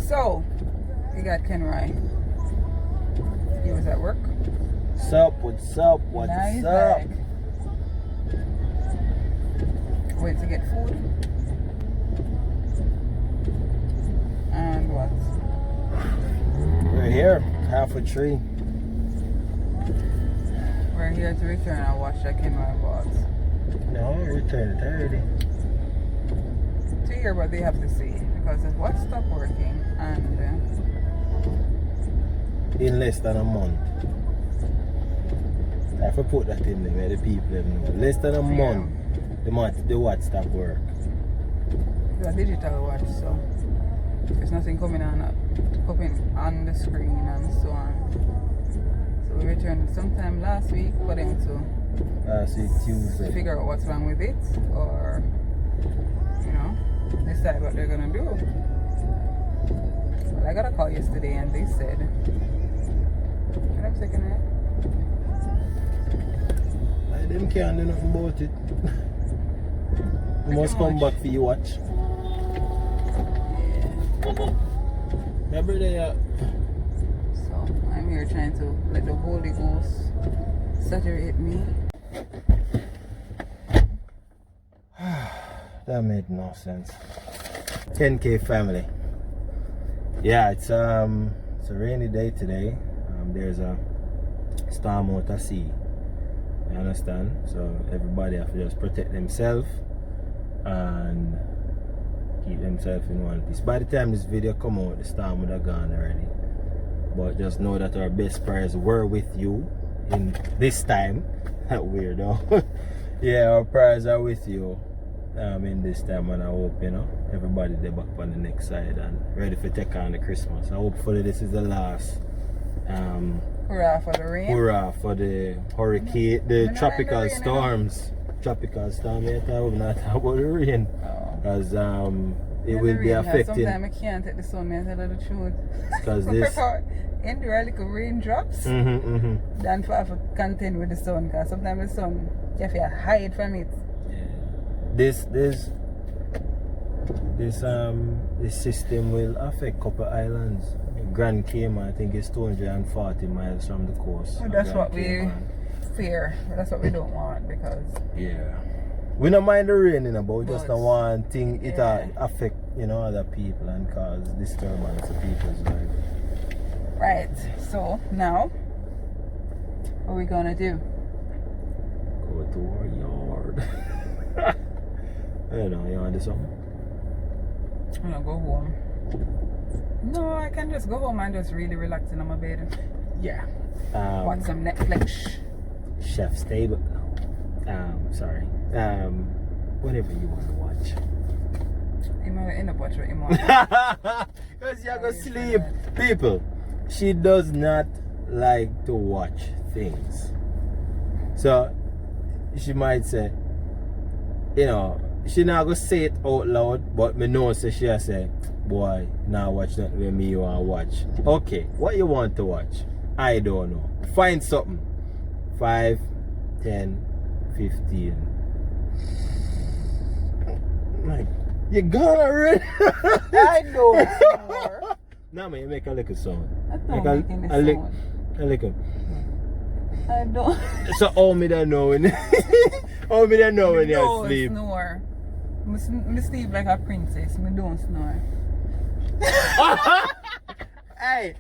So, you got Kenroy. He was at work. What's up? What's up? What's Now he's up? back. Went to get food. And what? We're here, half a tree. We're here to return our watch that Kenroy bought. No, return it already. To hear what they have to say. Because his watch stopped working and In less than a month. I have to put that in there where the people know. Less than a month, the watch stop work. it's a digital watch, so there's nothing coming on the screen and so on. So we returned sometime last week for them to Last week Tuesday. figure out what's wrong with it, or decide what they're gonna do. Well, I got a call yesterday and they said, and I'm taking it. Them can't do nothing about it. You must come back for your watch. Yeah, brother. So I'm here trying to let the Holy Ghost saturate me. That made no sense. KEN.K family. Yeah, it's a rainy day today. There's a storm out at sea. You understand? So everybody have to just protect themselves and keep themselves in one piece. By the time this video come out, the storm would have gone already. But just know that our best prayers were with you in this time. Weirdo. Yeah, our prayers are with you in this time, and I hope everybody there back on the next side and ready for take on the Christmas. I hopefully this is the last Hurrah for the rain. hurrah for the hurricane, the tropical storms. Tropical storm, yeah, we're not talking about the rain. Because it will be affecting. Sometimes I can't take the sun, man, tell you the truth. Because this. Endure little raindrops than for have to contend with the sun. Because sometimes the sun, you have to hide from it. This system will affect couple islands. Grand Cayman, I think it's 240 miles from the coast. Well, that's what we fear. That's what we don't want because we don't mind the rain, but we just don't want thing it affect other people and cause disturbance to people's life. Right. So now, what are we gonna do? Go to our yard. I don't know, you want to do something? I'm gonna go home. No, I can just go home and just really relax in my bed. Yeah. Watch some Netflix. Chef's Table. Sorry. Whatever you want to watch. You end up watching it. Because you're going to sleep. People, she does not like to watch things. So, she might say, she not going to say it out loud, but me know so she'll say, boy, now watch nothing with me you want to watch. Okay, what you want to watch? I don't know. Find something. 5, 10, 15. Like, you gone already? I don't know. Now, man, you make a little sound. I don't make any sound. A little. I don't. So, all me don't know when all me don't know when you sleep. Snore. Me sleep like a princess. Me don't snore. Hey,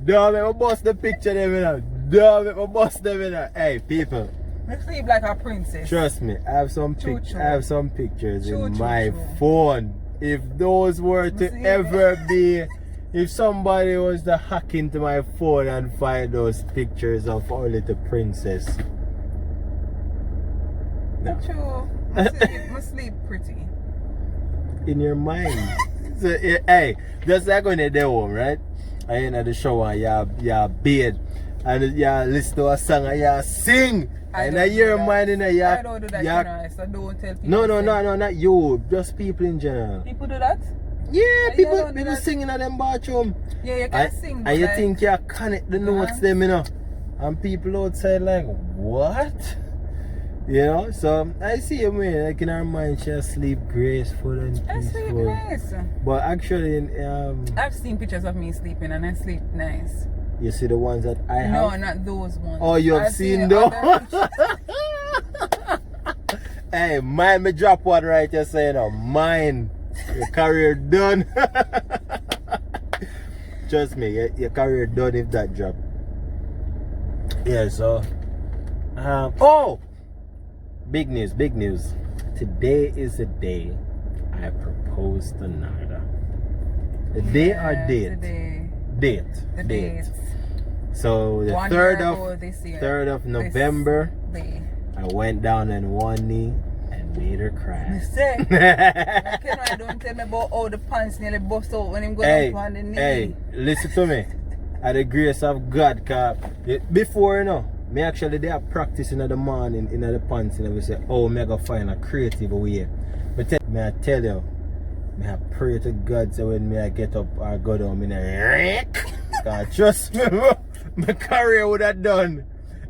don't make me bust the picture them in. Don't make me bust them in. Hey, people. Me sleep like a princess. Trust me, I have some pictures in my Choo. phone. If those were to ever be, if somebody was to hack into my phone and find those pictures of our little princess. No. True. Me sleep pretty. In your mind. So, hey, just like when you're there home, right? I in the shower, you bathe, and you listen to a song and you sing. And in your mind, I don't do that generally, so don't tell people. No, not you. Just people in general. People do that? Yeah, people singing at them bathroom. Yeah, you can sing. And you think you connect the notes them, and people outside like, what? You know, so I see him here, like in her mind, she sleep graceful and I sleep peaceful. nice. But actually, I've seen pictures of me sleeping and I sleep nice. you see the ones that I have? No, not those ones. Oh, you have I've seen those? other Hey, mine me drop one right here saying, oh, mine. Your career done. Trust me, your career done if that drop. Yeah, so oh, big news. Today is the day I proposed to Nada. The day or date? The date. So the 3rd of November, I went down on one knee and made her cry. Mistake. Don't tell me about how the pants nearly bust out when him go up on the knee. Hey, listen to me. At the grace of God, cause before, you know, me actually they are practicing in the morning in the pants and we say, oh, me go find a creative way. But I tell you, me I pray to God so when me I get up or go down, me cause trust me, my career would have done.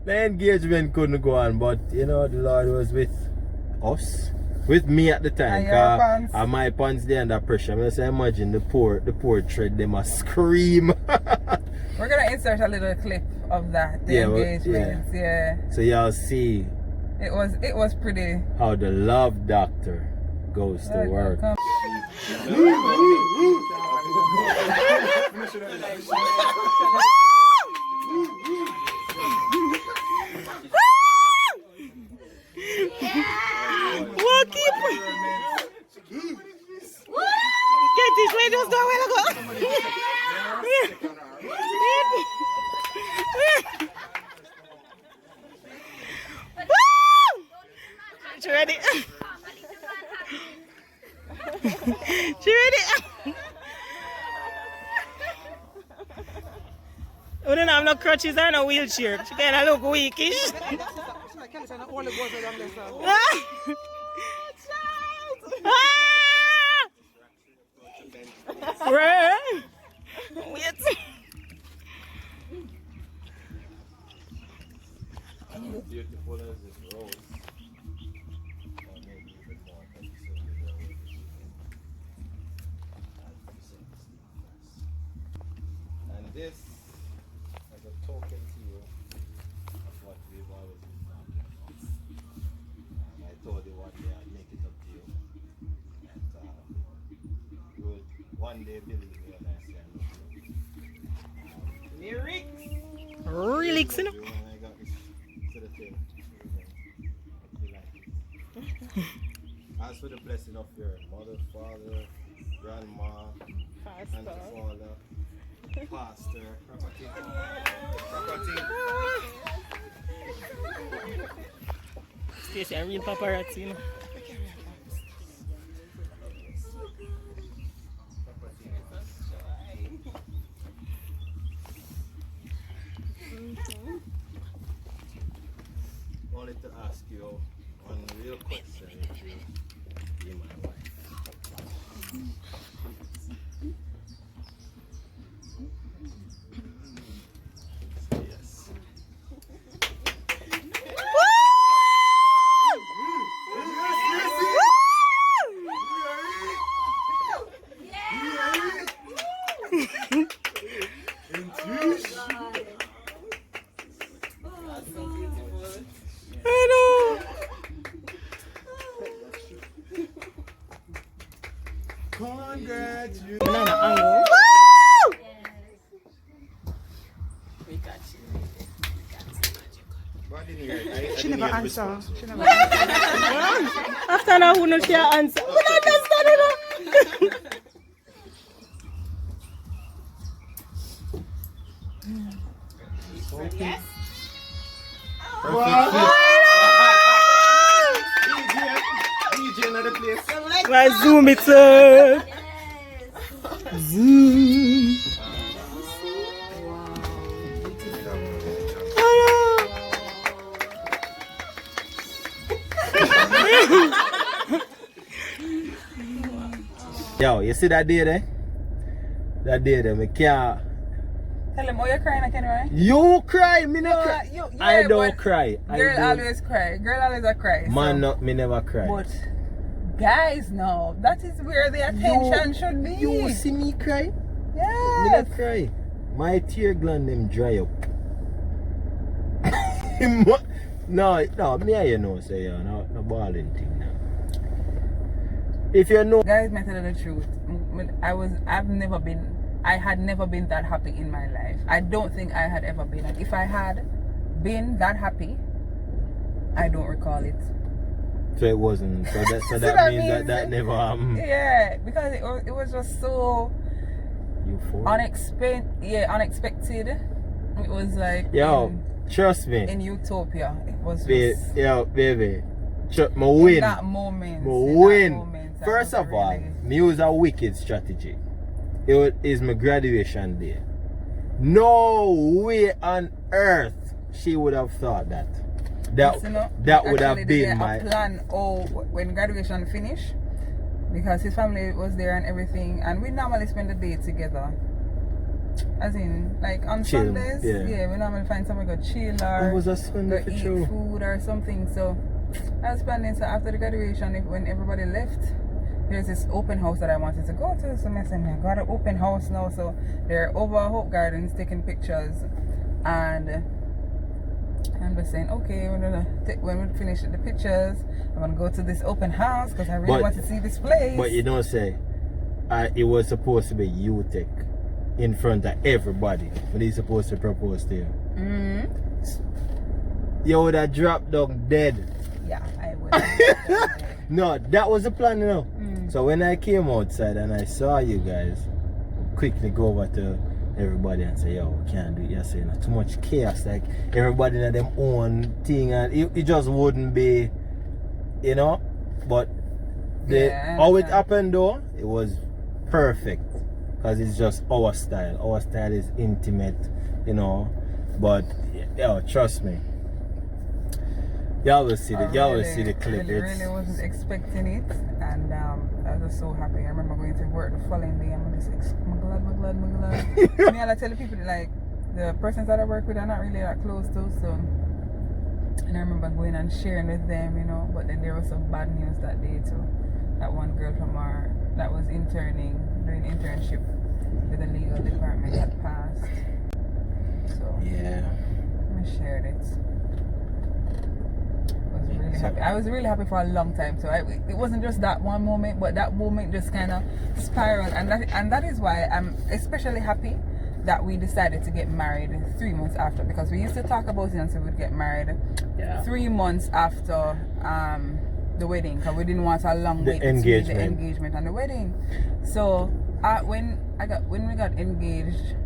The engagement couldn't go on, but you know the Lord was with us, with me at the time. And my pants they under pressure. I say imagine the poor thread they must scream. We're gonna insert a little clip of that. The engagement. Yeah. So y'all see. It was pretty. How the love doctor goes to work. Get this lady was going to go. She ready? She ready? We don't have no crutches or no wheelchair. She kind of look weakish. Wait. Beautiful as this rose. And this as a token to you of what we've always been talking about. I told you one day I'd make it up to you. And you would one day believe me when I say I love you. Lyrics, you know? Ask for the blessing of your mother, father, grandma, grandfather, pastor, property. Stacey, a real paparazzi, you know? Wanted to ask you one real question if you be my wife. Say yes. Congratulations. She never answer. She never answer. After now, who knows she answer? We don't understand it. Yes. DJ another place. Why zoom it, sir? Zoom. Yo, you see that day there? That day there, me can't Tell him, oh, you're crying again, right? You cry, me not No, cry. yeah, I don't but cry. Girl always cry. Girl always a cry. Man, so. not me never cry. But guys, no, that is where the attention should be. You see me cry? Me Yes. not cry. My tear gland them dry up. no, me and you know say yeah, no balling thing now. If you know, Guys, me tell you the truth. I had never been that happy in my life. I don't think I had ever been. And if I had been that happy, I don't recall it. so it wasn't. So that So that that means means- that never happened. Yeah, because it was just so Euphoric. unexpected. It was like Yo, trust me. in utopia. It was Babe, just yo, baby. My in win. that moment. My in that win. moment, I First was of all, really- me use a wicked strategy. It is my graduation day. No way on earth she would have thought that. That would have actually been did my a plan. Oh, when graduation finished, because his family was there and everything, and we normally spend the day together. As in, like on Chill, Sundays, yeah. we normally find somewhere go chill It or was a Sunday go for eat true. food or something. So I was planning. So after the graduation, when everybody left, there's this open house that I wanted to go to. So I said, I got an open house now. So they're over at Hope Gardens taking pictures, and I'm just saying, okay, when we finish the pictures, I'm gonna go to this open house because I really want to see this place. But you don't say, it was supposed to be you take in front of everybody when he's supposed to propose to you. You would have dropped down dead. Yeah, I would. No, that was the plan, you know. So when I came outside and I saw you guys, quickly go over to everybody and say, yo, we can't do it. You're saying too much chaos, like everybody in them own thing, and it just wouldn't be, you know. But how it happened though, it was perfect because it's just our style. Our style is intimate, you know. But yo, trust me. Y'all will see the clip. I really wasn't expecting it, and I was just so happy. I remember going to work the following day, and I'm just like, I'm glad. Me, I tell the people like the persons that I work with are not really that close to, so. And I remember going and sharing with them, you know. But then there was some bad news that day too. That one girl from that was doing internship with the legal department had passed. So Yeah. I shared it. Really happy. I was really happy for a long time. So it wasn't just that one moment, but that moment just kind of spiraled, and that is why I'm especially happy that we decided to get married 3 months after, because we used to talk about it and say we'd get married 3 months after the wedding, because we didn't want a long wait between the engagement and the wedding. So when we got engaged,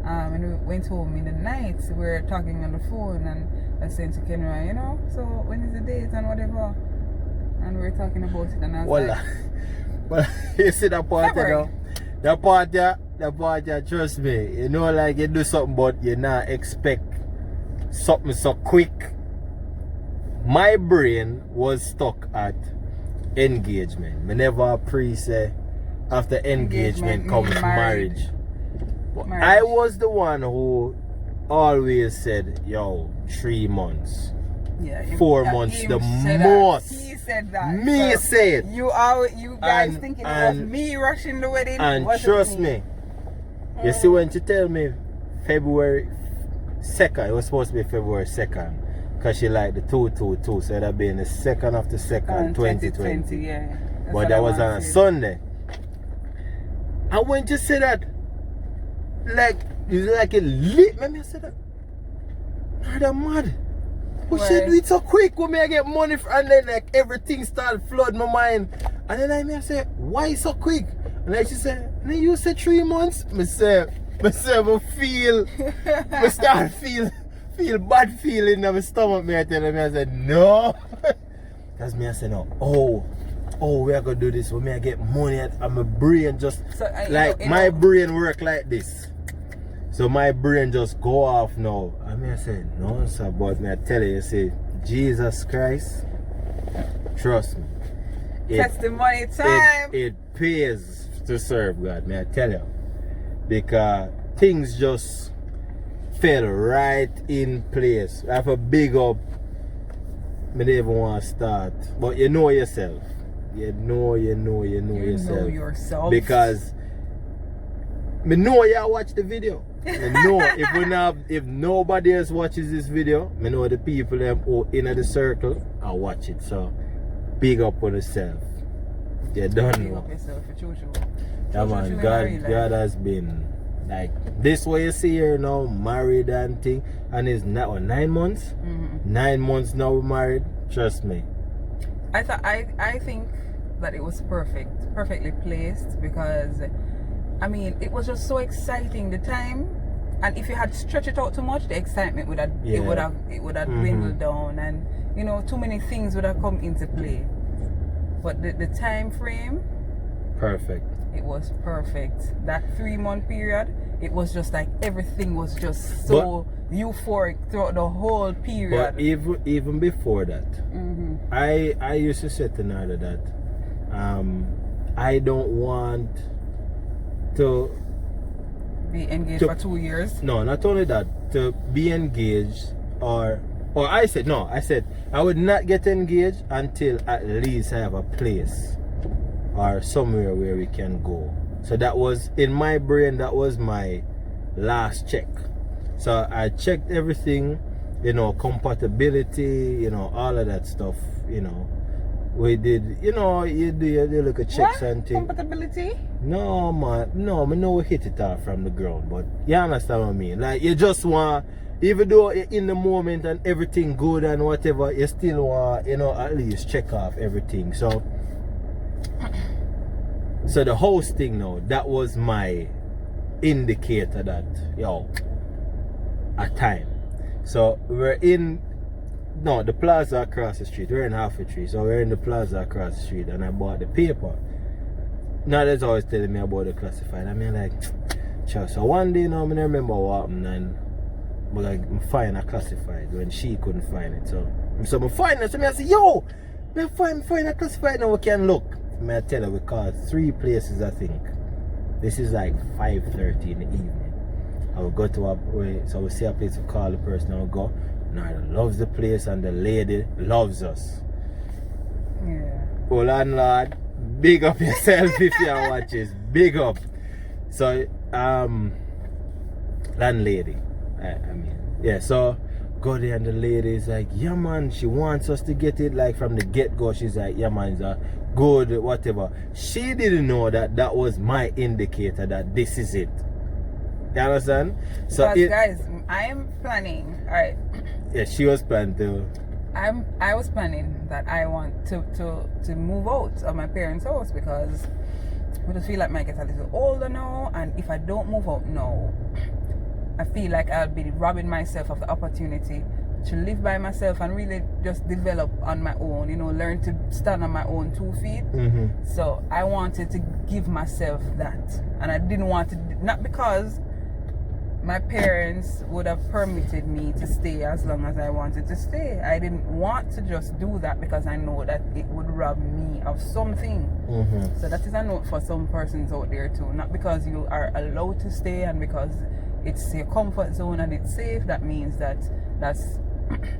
when we went home in the night, we were talking on the phone, and I was saying to Kenra, you know, so when is the date and whatever, and we were talking about it, and I was like, well, you see that part, you February. know, that part, trust me, you know, like you do something, but you not expect something so quick. My brain was stuck at engagement. Me never say after engagement comes marriage. I was the one who always said, yo, 3 months. Yeah, 4 months, the said most. That. He said that. Me So say it. You guys thinking it was me rushing the wedding. And trust me, you see when she tell me February 2nd, it was supposed to be February 2nd, because she liked the 222, so that'd be in the 2nd of the 2nd, 2020. Yeah. But that was on a Sunday. And when you say that, like, it's like it lit me. I said that. Mother mad. Who should do it so quick when I get money and then like everything start flood my mind. And then I say, why so quick? And then she said, and then you say 3 months? I start feel bad feeling in my stomach. I tell me, I said, no. Because me I said, no. Oh, we are gonna do this when I get money, and my brain just my brain work like this. So my brain just go off now. I mean I say, no sir, but me I tell you, say, Jesus Christ, trust me. Testimony time. It pays to serve God, may I tell you. Because things just fell right in place. I have a big up. I don't even want to start. But you know yourself. You know yourself. Because I know you watch the video. I know if nobody else watches this video, I know the people them in the circle I watch it. So big up on yourself. You don't Big know. up yourself, true. Yeah, man, God has been like this way you see her now, married and thing, and it's now 9 months. 9 months now we're married. Trust me. I think that it was perfectly placed, because I mean it was just so exciting the time, and if you had stretched it out too much, the excitement would have it would have dwindled down, and you know, too many things would have come into play. But the time frame, perfect. It was perfect. That 3-month period, it was just like everything was just so euphoric throughout the whole period. But even before that, I used to say to Nada that I don't want to be engaged for 2 years. No, not only that, to be engaged or I said I would not get engaged until at least I have a place or somewhere where we can go. So that was in my brain, that was my last check. So I checked everything, you know, compatibility, you know, all of that stuff, you know. We did, you know, you look at checks and things. Compatibility? No, man, no, we know we hit it off from the ground, but you understand what I mean? Like, you just want, even though you're in the moment and everything good and whatever, you still want, you know, at least check off everything. So the house thing now, that was my indicator that, yo, a time. So we're in, no, the plaza across the street. We're in Half a Tree, so we're in the plaza across the street, and I bought the paper. Now that's always telling me about the classified. I mean, like, sure. So one day now, I remember what happened, and I find a classified when she couldn't find it. So I find it. So I say, yo, I find a classified now. We can look. I tell her we called 3 places. I think this is like 5:30 in the evening. I will go to so we see a place to call the person. I will go. Nada loves the place and the lady loves us. Yeah. Oh, landlord, big up yourself if you watch this. Big up. So, landlady. I mean, yeah, so go there and the lady is like, yeah, man, she wants us to get it like from the get-go. She's like, yeah, man, it's good, whatever. She didn't know that that was my indicator that this is it. You understand? So, guys, I am planning, all right. Yeah, she was planning to. I was planning that I want to move out of my parents' house, because I just feel like I get a little older now, and if I don't move out now, I feel like I'll be robbing myself of the opportunity to live by myself and really just develop on my own, you know, learn to stand on my own 2 feet. So I wanted to give myself that, and I didn't want to, not because my parents would have permitted me to stay as long as I wanted to stay. I didn't want to just do that because I know that it would rob me of something. So that is a note for some persons out there too. Not because you are allowed to stay and because it's your comfort zone and it's safe, that means that that's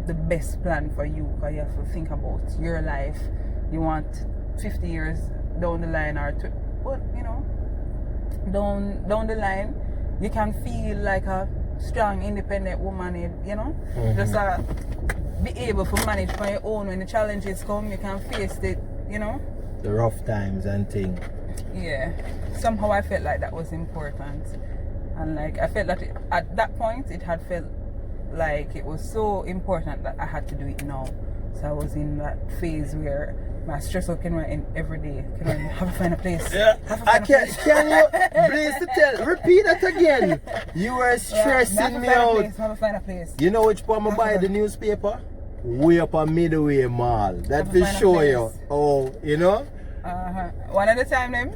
the best plan for you, because you have to think about your life. You want 50 years down the line, or you know, down the line, you can feel like a strong, independent woman, you know? Just be able to manage for your own. When the challenges come, you can face it, you know? The rough times and things. Yeah. Somehow I felt like that was important. And like, I felt that at that point, it had felt like it was so important that I had to do it now. So I was in that phase where my stress out can run in every day. Can I have to find a place? Yeah. Can you please tell? Repeat that again. You were stressing me out. Have to find a place. You know which part I buy the newspaper? Way up on Midway Mall. That will show you. Oh, you know? One at a time then.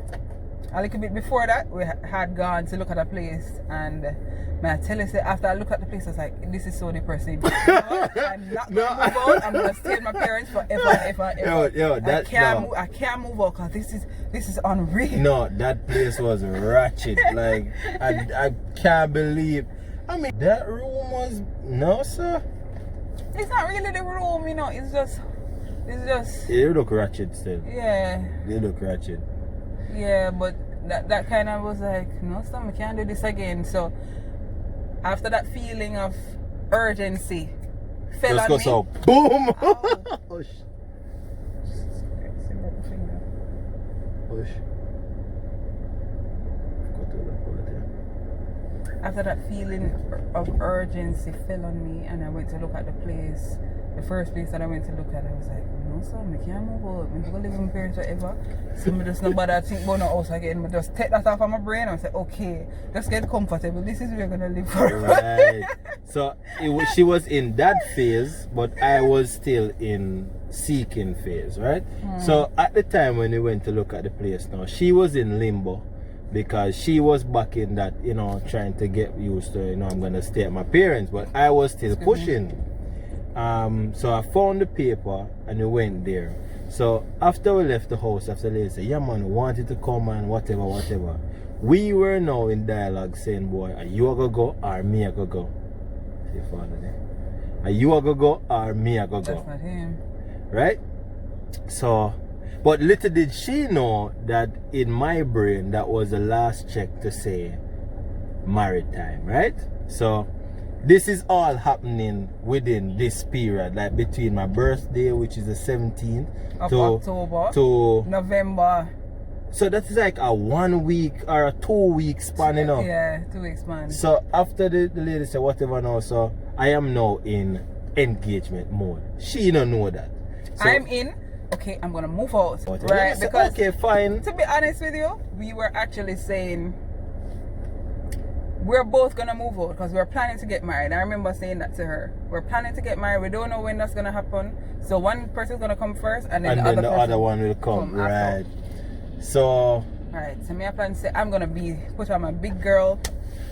A little bit before that, we had gone to look at a place, and I tell you, after I look at the place, I was like, this is so depressing. I'm not going to move out. I'm going to stay with my parents forever. Yo, I can't move out because this is unreal. No, that place was ratchet. Like, I can't believe. I mean, that room was no, sir. It's not really the room, you know. It's just. You look ratchet still. Yeah. You look ratchet. Yeah, but that kind of was like, no, son, I can't do this again. So after that feeling of urgency fell Just on go me. so boom. Ow. Push. Push. After that feeling of urgency fell on me, and I went to look at the place. The first place that I went to look at, I was like, no, son, I can't move out. I'm going to live with my parents forever. So I just nobody think about no house again. I just take that off of my brain and say, okay, just get comfortable. This is where you're going to live forever. Right. So she was in that phase, but I was still in seeking phase, right? So at the time when we went to look at the place now, she was in limbo because she was back in that, you know, trying to get used to, you know, I'm going to stay at my parents, but I was still pushing. So I found the paper and we went there. So after we left the house, after they said, yeah man, we wanted to come and whatever. We were now in dialogue saying, boy, are you gonna go or me gonna go? See your father there. Are you gonna go or me gonna go? That's not him. Right? So, but little did she know that in my brain that was the last check to say married time, right? So this is all happening within this period, like between my birthday, which is the 17th, Of to October to November. so that's like a 1 week or a 2 week span, you know. Yeah, 2 weeks, man. So after the lady said whatever now, so I am now in engagement mode. She don't know that. So, I'm in. Okay, I'm gonna move out, whatever. right? So, Because okay, fine. to be honest with you, we were actually saying we're both gonna move out because we're planning to get married. I remember saying that to her. We're planning to get married. We don't know when that's gonna happen. So one person's gonna come first, and then, And the then other the other one will come, right? after. So Right. So me I plan to say I'm gonna put on my big girl,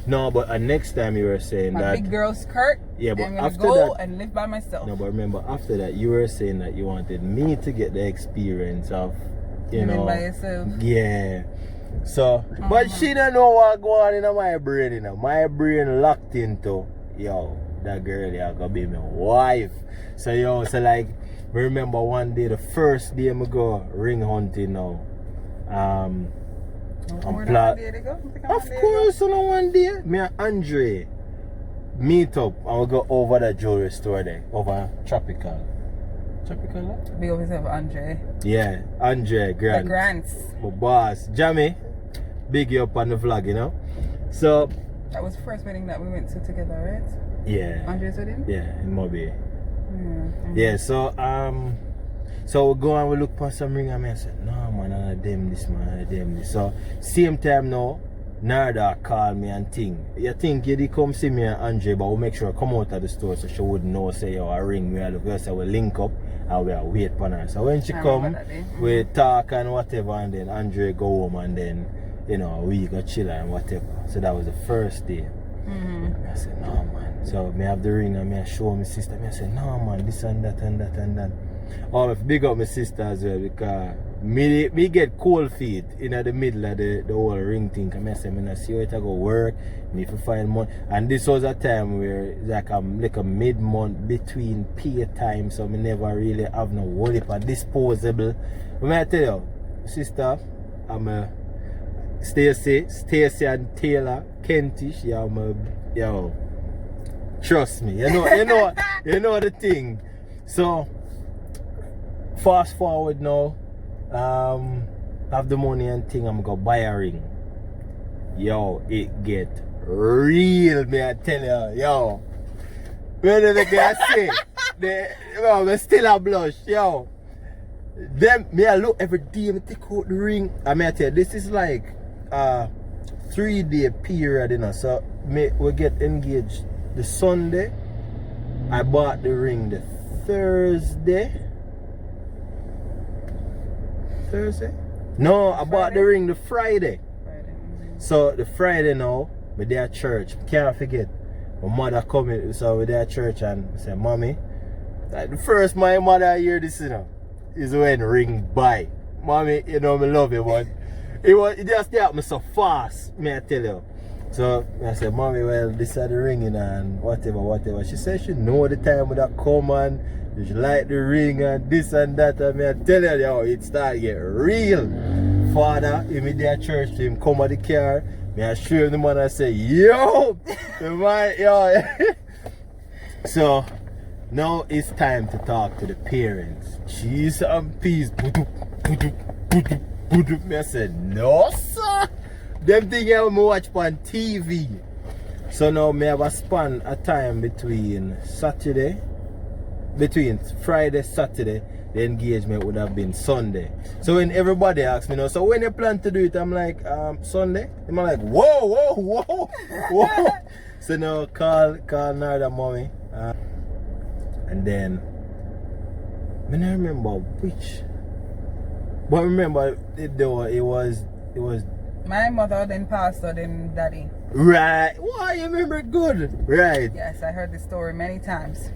no, but next time you were saying my that. big girl skirt. Yeah, but and I'm gonna after go that- and live by myself. No, but remember after that you were saying that you wanted me to get the experience of, you Living know, by yourself. yeah. So, but she don't know what go on in my brain, you know. My brain locked into, yo, that girl yeah gonna be my wife. So yo, so like, remember one day, the first day I go ring hunting now. Where Pla- that day they go? Of course, on one day, me and Andre meet up and we go over the jewelry store there, over Tropical. Tropical? Big up yourself, Andre. Yeah, Andre Grant. The Grants. My boss, Jamie, big you up on the vlog, you know. So That was the first wedding that we went to together, right? yeah, Andre's wedding? yeah, in Moby. Yeah. Yeah, so we go and we look for some ring and I said, no man, none of them this man, none of them this. So same time now, Narda call me and think. You think you did come see me and Andre, but we'll make sure I come out of the store so she wouldn't know, say, yo, I ring me, I look, so we link up and we'll wait for her. So when she come, we talk and whatever, and then Andre go home and then, you know, we go chill and whatever. So that was the first day. I said, no man. So me have the ring and me show my sister. I said, no man, this and that and that and that. Oh, I big up my sister as well because me get cold feet in the middle of the whole ring thing. I said, I see how it go work. Me to find money. And this was a time where like a mid-month between pay time, so me never really have no wallet for disposable. But I tell you, sister, I'm a Stacy and Taylor, Kentish, yo, trust me, you know the thing. So fast forward now, have the money and thing, I'm gonna buy a ring. Yo, it get real, me I tell you, yo. When the guy say, me still a blush, yo. Them, me I look every day, me take out the ring. I mean I tell you, this is like 3-day period, you know. So we get engaged the Sunday. I bought the ring the Thursday. No, I bought the ring the Friday. So the Friday now, we there at church. Can't forget. My mother coming, so we there at church and I say, Mommy, like the first my mother hear this, you know, is when ring buy. Mommy, you know me love you, but it just happened so fast, may I tell you. So I said, Mommy, well, this is the ringing and whatever. She said she know the time when that come and she like the ring and this and that. And I tell her, yo, it start get real. Father, if me there at church, him come at the car, me I show him the man and say, yo, the man, yo. So now it's time to talk to the parents. Cheese and peas. Me I said, no, sir. Them things I watch on TV. So now me have a span a time between Friday, Saturday, the engagement would have been Sunday. So when everybody asks me now, so when you plan to do it, I'm like, Sunday? I'm like, whoa. So now call Narda mommy. And then I don't remember which. But remember it was my mother, then pastor, then daddy. right. Why you remember it good? Right. Yes, I heard the story many times.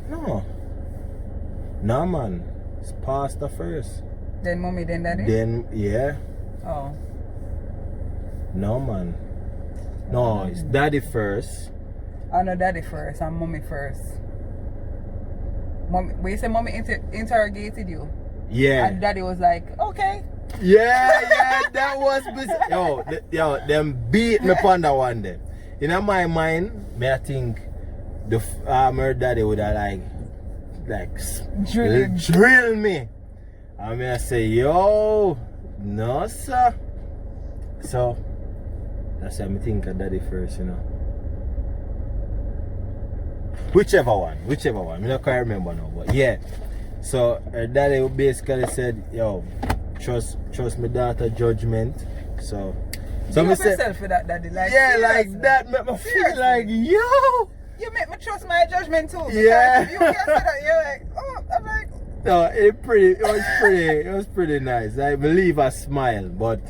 No, man. It's pastor first. Then mommy, then daddy? Then yeah. Oh. No, man. No, it's daddy first. Oh no, daddy first and mommy first. Mommy, but you say mommy interrogated you? Yeah. And daddy was like, okay. Yeah, that was yo, them beat me upon that one day. In my mind, I think her daddy would have like drill me. And I say, yo, no sir. So that's why I think of daddy first, you know. Whichever one. I don't quite remember now, but yeah. So her daddy basically said, yo, trust my daughter judgment. So me say yourself for that, daddy. Like, yeah, seriously. like that make me feel like, yo. You make me trust my judgment too. Yeah. If you can't say that, you're like, oh, I'm like, No, it was pretty nice. I believe I smiled, but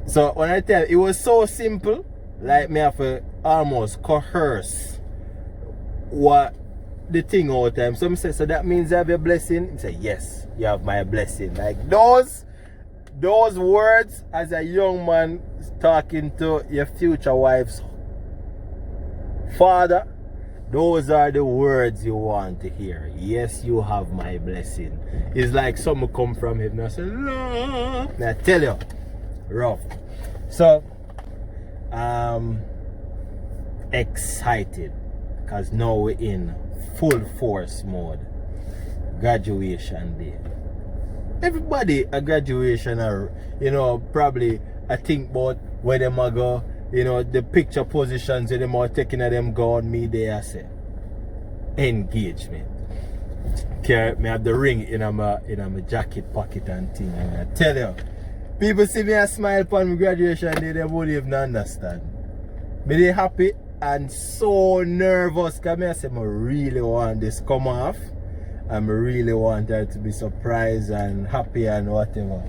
so when I tell you, it was so simple, like me have to almost coerce what the thing all the time. Some say, so that means I have your blessing? I say, yes, you have my blessing. Like those words as a young man talking to your future wife's father, those are the words you want to hear. Yes, you have my blessing. It's like someone come from heaven and say, no. I tell you, rough. So, excited because now we're in full force mode. Graduation day. Everybody at graduation are, probably I think about where them are go, the picture positions where them are taking at them go on me there. I say engagement. Me have the ring in my jacket pocket and thing. And I tell you, people see me a smile upon my graduation day, they won't even understand. Me they happy and so nervous because I say I really want this come off. I really want her to be surprised and happy and whatever.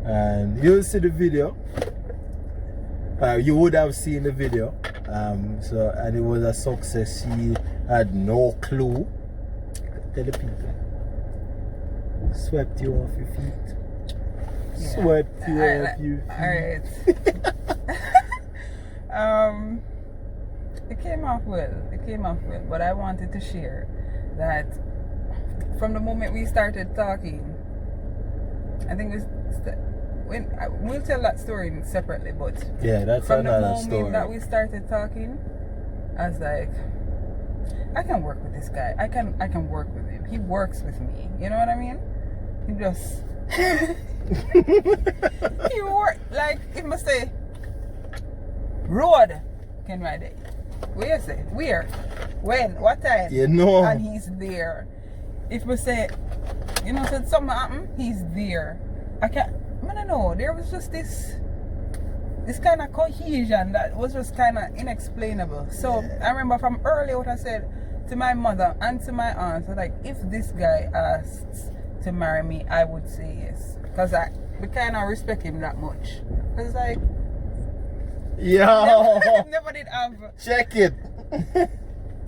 And you'll see the video. You would have seen the video. And it was a success. She had no clue. Tell the people. Swept you off your feet. yeah. Swept you off your feet. Alright. It came off well. But I wanted to share that from the moment we started talking, I think we'll tell that story separately, but yeah, that's from the another moment story. that we started talking, I was like, I can work with this guy. I can work with him. He works with me. You know what I mean? He just he work like if I say road can ride it. Where you say? Where? When? What time? And he's there. If we say, said something happen, he's there. I don't know. There was just this kind of cohesion that was just kind of inexplainable. So I remember from earlier what I said to my mother and to my aunt, so like, if this guy asks to marry me, I would say yes, because we kind of respect him that much. Because like, never did have check it.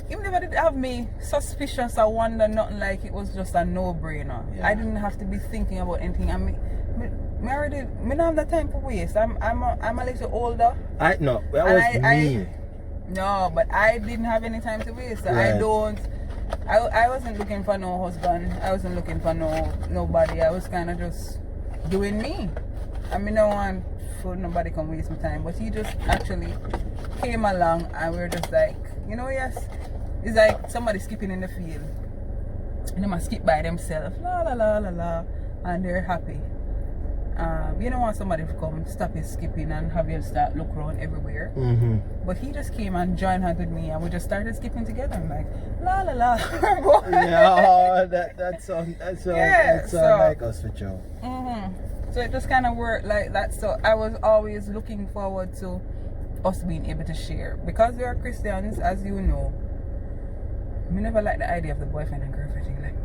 He never did have me suspicious or wonder, nothing. Like it was just a no-brainer. I didn't have to be thinking about anything. me already, me don't have the time for waste. I'm a little older. No, that was me. No, but I didn't have any time to waste. Right. I wasn't looking for no husband. I wasn't looking for nobody. I was kind of just doing me. I mean, no one for nobody can waste my time. But he just actually came along, and we were just like, yes, it's like somebody skipping in the field. And they must skip by themselves, la la la la la, and they're happy. You don't want somebody to come stop his skipping and have you start look around everywhere. Mm-hmm. But he just came and joined hands with me, and we just started skipping together. I'm like, la la la. Yeah, that sounds like us for sure. Mm-hmm. So it just kind of worked like that. So I was always looking forward to us being able to share, because we are Christians, as you know. We never liked the idea of the boyfriend and girlfriend thing. Like,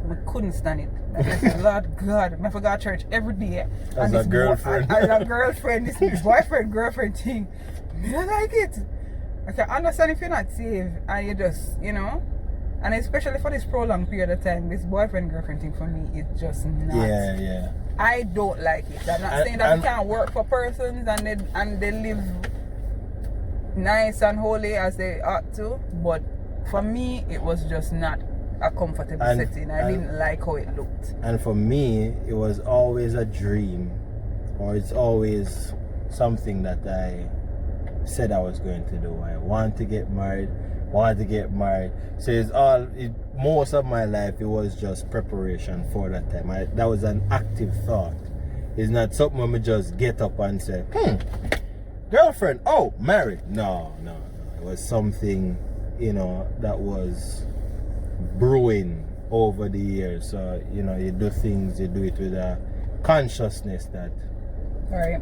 we couldn't stand it. I said, Lord God, I forgot church every day. As a girlfriend. As a girlfriend, this boyfriend, girlfriend thing. I don't like it. I can understand if you're not saved and you just, and especially for this prolonged period of time, this boyfriend, girlfriend thing for me is just not. Yeah. I don't like it. I'm not saying that we can't work for persons and they live nice and holy as they ought to, but for me it was just not a comfortable setting. I didn't like how it looked. And for me, it was always a dream, or it's always something that I said I was going to do. I want to get married. So most of my life it was just preparation for that time. That was an active thought. It's not something where me just get up and say, girlfriend, married. No. It was something, that was brewing over the years. So, you do things, you do it with a consciousness that, right,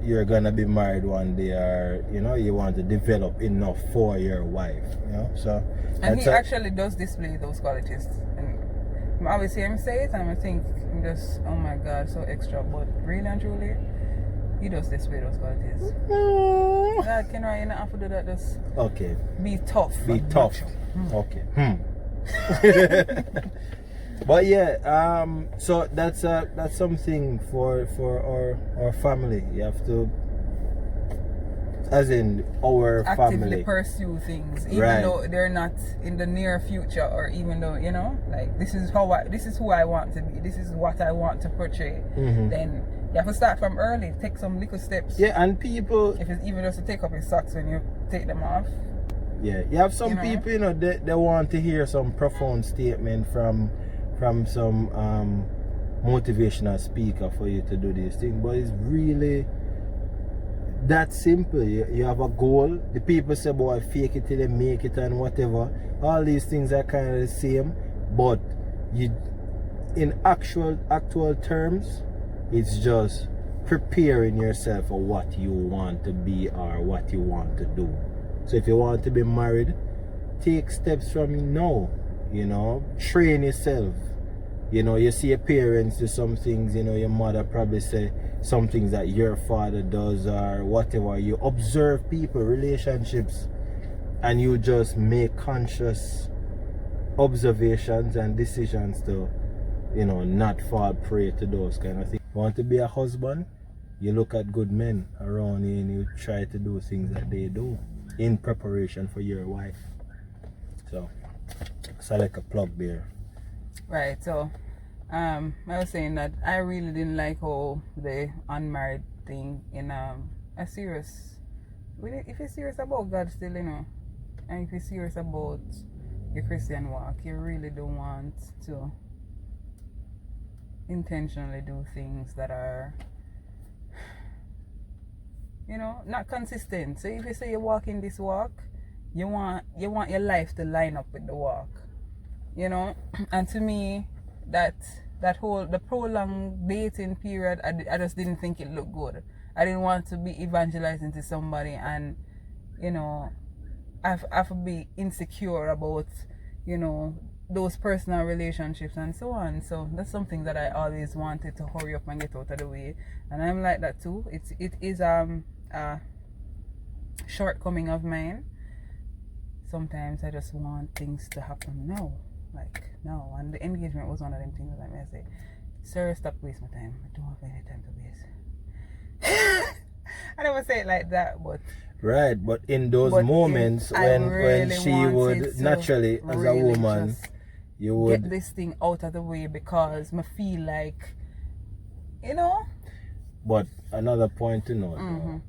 you're gonna be married one day, or, you want to develop enough for your wife, So, and he actually does display those qualities. And I always hear him say it, and I think I'm just, oh my God, so extra. But really and truly, he does display those qualities. God, you don't have to do that. Just be tough. Be tough. Okay. But yeah, so that's something for our family. You have to, as in our actively family, pursue things, even though they're not in the near future, or even though like this is who I want to be. This is what I want to portray. Mm-hmm. Then you have to start from early. Take some little steps. Yeah, and people, if it's even just to take up your socks when you take them off. Yeah, you have some people, they want to hear some profound statement from some motivational speaker for you to do this thing, but it's really that simple. You have a goal. The people say, boy, fake it till they make it and whatever. All these things are kind of the same, but in actual terms, it's just preparing yourself for what you want to be or what you want to do. So if you want to be married, take steps from now, train yourself. You see your parents do some things, your mother probably say some things that your father does or whatever. You observe people, relationships, and you just make conscious observations and decisions to, not fall prey to those kind of things. Want to be a husband? You look at good men around you and you try to do things that they do in preparation for your wife. So like a plug there. Right, so I was saying that I really didn't like how the unmarried thing in a serious, if you're serious about God still, and if you're serious about your Christian walk, you really don't want to intentionally do things that are, not consistent. So if you say you're walking this walk, you want your life to line up with the walk, and to me the prolonged dating period, I just didn't think it looked good. I didn't want to be evangelizing to somebody and I have to be insecure about those personal relationships and so on. So that's something that I always wanted to hurry up and get out of the way, and I'm like that too. It is a shortcoming of mine. Sometimes I just want things to happen now, and the engagement was one of them things that I say Sir, stop wasting my time. I don't have any time to waste. I never say it like that, but Right, but in those moments when she would naturally, as a woman, you would get this thing out of the way because I feel like, you know. But another point to note though,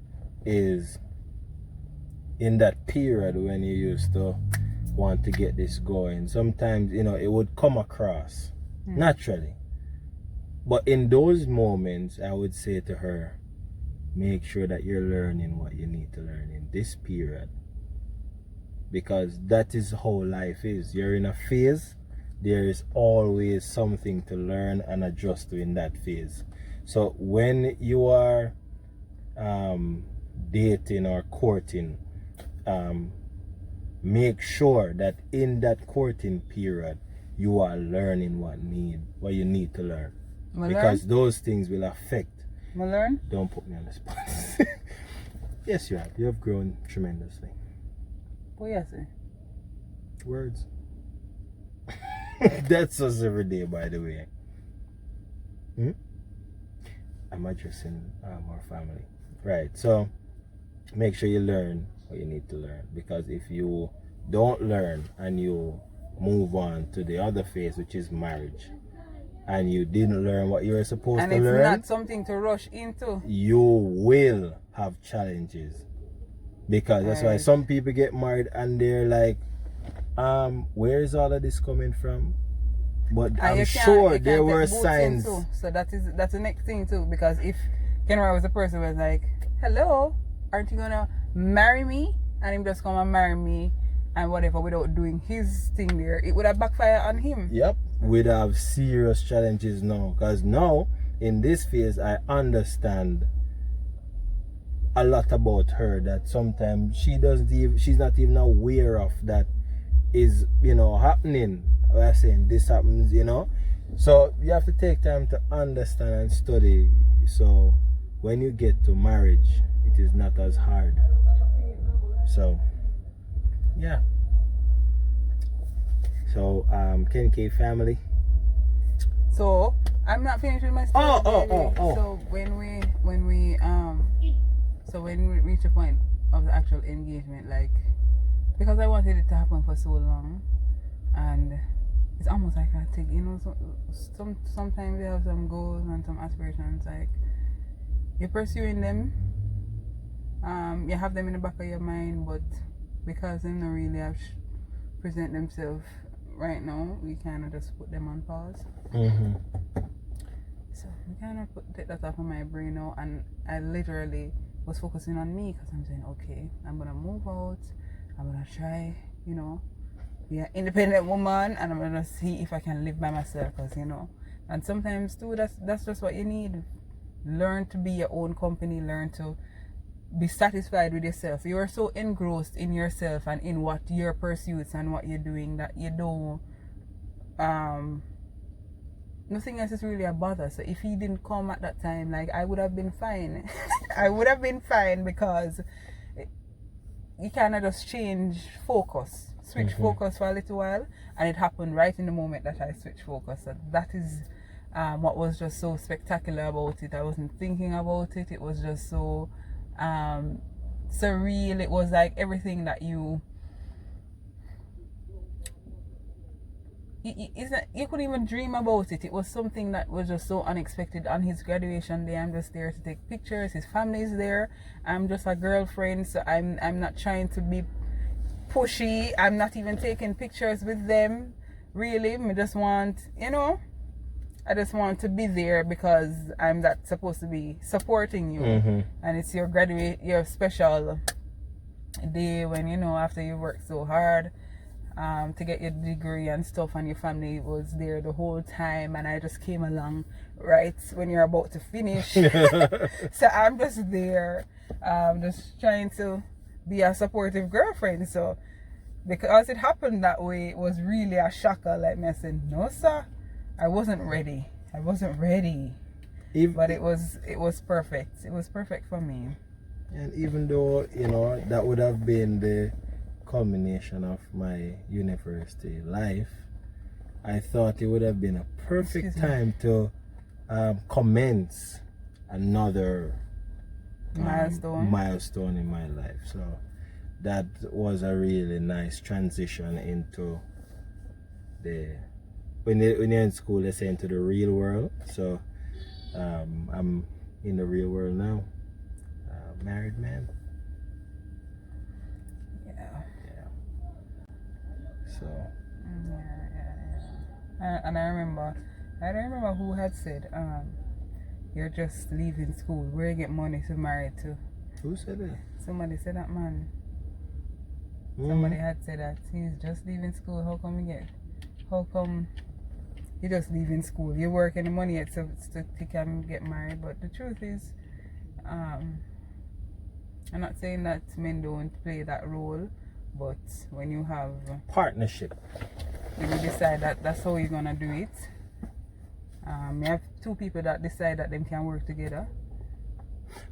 is in that period when you used to want to get this going, sometimes, you know, it would come across naturally. But in those moments, I would say to her, make sure that you're learning what you need to learn in this period. Because that is how life is. You're in a phase, there is always something to learn and adjust to in that phase. So when you are dating or courting, make sure that in that courting period, you are learning what you need to learn. Because those things will affect. Don't put me on the spot. Yes, you have. You have grown tremendously. Oh, yes. Words. That's us every day, by the way. I'm addressing our family. Right. So, make sure you learn what you need to learn. Because if you don't learn and you move on to the other phase, which is marriage, and you didn't learn what you were supposed to learn, and it's not something to rush into, you will have challenges. Because that's why some people get married and they're like, where is all of this coming from? But I'm sure there were signs. So that's the next thing too. Because if Kenra was a person who was like, hello, aren't you gonna marry me? And him just come and marry me and whatever without doing his thing there, it would have backfired on him. Yep. We'd have serious challenges now. Because now, in this phase, I understand a lot about her that sometimes she's not even aware of that is, you know, happening. We're saying this happens, you know. So you have to take time to understand and study. So when you get to marriage, it is not as hard. So yeah. So KEN.K family. So I'm not finished with my story. So when we reach the point of the actual engagement, like, because I wanted it to happen for so long, and it's almost like I take, you know, sometimes you have some goals and some aspirations, like you're pursuing them, you have them in the back of your mind, but because they don't really have present themselves right now, we kind of just put them on pause. So we kind of take that off of my brain now, and I literally was focusing on me because I'm saying, okay, I'm gonna move out, I'm gonna try, you know, be an independent woman, and I'm gonna see if I can live by myself, because, you know, and sometimes too, that's just what you need. Learn to be your own company, learn to be satisfied with yourself. You are so engrossed in yourself and in what your pursuits and what you're doing that you don't nothing else is really a bother. So if he didn't come at that time, like, I would have been fine. I would have been fine, because you kind of just change focus, switch focus for a little while, and it happened right in the moment that I switched focus. So that is what was just so spectacular about it. I wasn't thinking about it. It was just so surreal. It was like everything that you couldn't even dream about it. It was something that was just so unexpected. On his graduation day, I'm just there to take pictures. His family is there. I'm just a girlfriend, so I'm not trying to be pushy. I'm not even taking pictures with them, really. I just want, you know, I just want to be there because I'm that supposed to be supporting you. And it's your special day when, you know, after you work so hard to get your degree and stuff, and your family was there the whole time, and I just came along right when you're about to finish. So I'm just there, just trying to be a supportive girlfriend. So because it happened that way, it was really a shocker. Like me saying, no sir, I wasn't ready. But it was perfect. It was perfect for me. And even though, you know, that would have been the culmination of my university life, I thought it would have been a perfect time to commence another milestone in my life. So that was a really nice transition into the when you're in school, they say into the real world. So I'm in the real world now, married man. Yeah. So and I don't remember who had said you're just leaving school, where you get money to marry to. who said it? Somebody said that, man. Somebody had said that he's just leaving school. How come you're just leaving school? You're working the money yet so he can get married. But the truth is, I'm not saying that men don't play that role, but when you have Partnership. when you decide that that's how you're gonna do it, you have two people that decide that them can work together.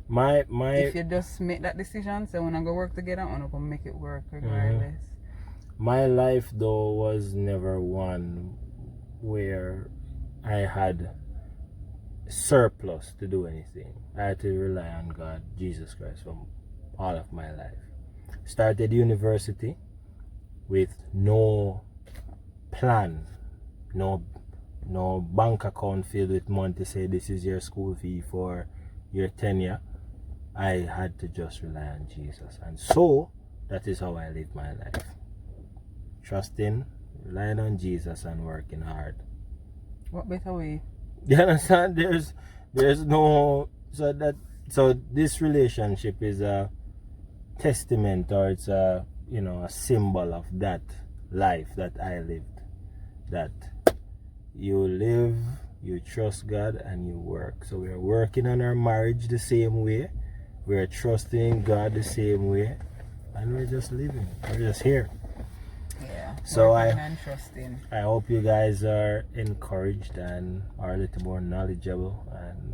My If you just make that decision, so when I go work together, I'm gonna make it work regardless. My life though was never one where I had surplus to do anything. I had to rely on God, Jesus Christ, for all of my life. Started university with no plan, no bank account filled with money to say this is your school fee for your tenure. I had to just rely on Jesus, and so that is how I live my life. Trusting, relying on Jesus, and working hard. What better way? You understand? There's no so this relationship is a testament, or it's a a symbol of that life that I lived. That you live, you trust God, and you work. So we're working on our marriage the same way. We're trusting God the same way, and we're just living. We're just here. Yeah. So working and trusting. I hope you guys are encouraged and are a little more knowledgeable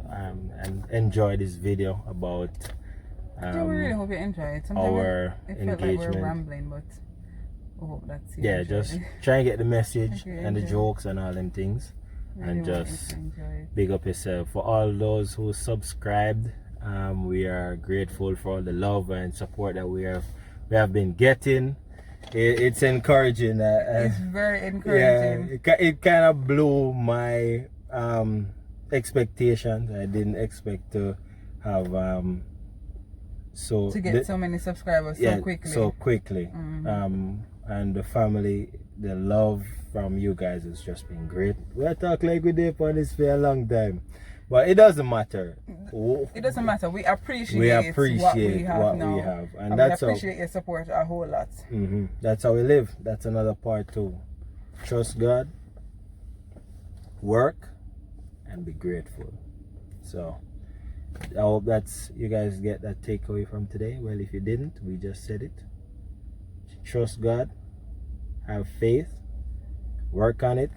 and enjoy this video about Yeah, we really hope you enjoy it. Sometimes our it felt like engagement. we're rambling, but I hope that's you. Yeah, enjoy just it. try and get the message Hope you and the enjoy. jokes and all them things, Really and want you just to enjoy it. big up yourself. For all those who subscribed, we are grateful for all the love and support that we have been getting. It's encouraging. It's very encouraging. Yeah, it kind of blew my expectations. I didn't expect to have To get so many subscribers so quickly. And the family, the love from you guys has just been great. We talk like we did on this for a long time, but it doesn't matter. It doesn't matter. We appreciate what we have, and that's we appreciate your support a whole lot. That's how we live. That's another part too. Trust God, work, and be grateful. So I hope that's you guys get that takeaway from today. Well, if you didn't, we just said it. Trust God, have faith, work on it,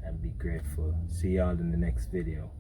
and be grateful. See y'all in the next video.